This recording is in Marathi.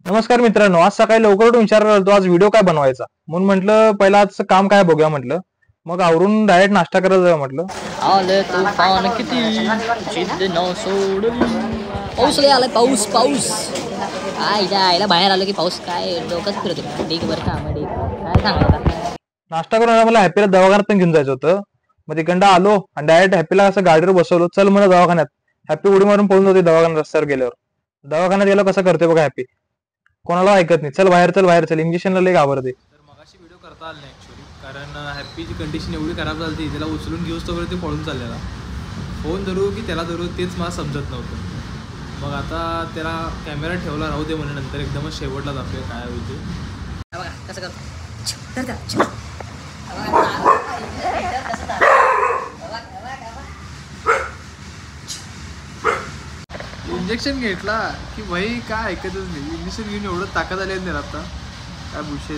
नमस्कार मित्रांनो, आज सकाळी लवकर उठून विचार करतो आज व्हिडिओ काय बनवायचा. म्हणून म्हटलं पहिला आजचं काम काय बघूया म्हटलं. मग आवरून डायरेक्ट नाश्ता करायला जाऊया म्हटलं. आलं तुफान किती जिद्द न सोडली. पाऊस लय आलाय, पाऊस पाऊस. आयला बाहेर आलो की पाऊस काय डोकंच फिरतो. ठीक बरं का मध्ये काय सांगायचं. नाश्ता करून मला हॅपीला दवाखान्यात पण घेऊन जायचं होतं. मग तिकडं आलो आणि डायरेक्ट हॅपीला असं गाडीवर बसवलं. चल मला दवाखान्यात. हॅपी उडी मारून पळून जाते दवाखान्यात रस्त्यावर गेल्यावर. दवाखान्यात गेलो कसं करते बघा हॅपी. कोणाला ऐकत नाही. चल बाहेर चल इंजेक्शनला लय घाबरते. तर मगाशी व्हिडिओ करता आला नाही ॲक्च्युली, कारण हॅपीची कंडिशन एवढी खराब झाली होती, त्याला उचलून घेऊस तोवर ते पळून चाललेला. फोन धरू की त्याला धरू तेच मला समजत नव्हतं. मग आता त्याला कॅमेरा ठेवला राहू दे म्हणे, नंतर एकदमच शेवटला दाखवूया काय होईल ते. बघा कसं करतो. इंजेक्शन घेतला की भाई काय ऐकतच नाही. इंजेक्शन घेऊन एवढं ताकद आली आहे आता काय विषय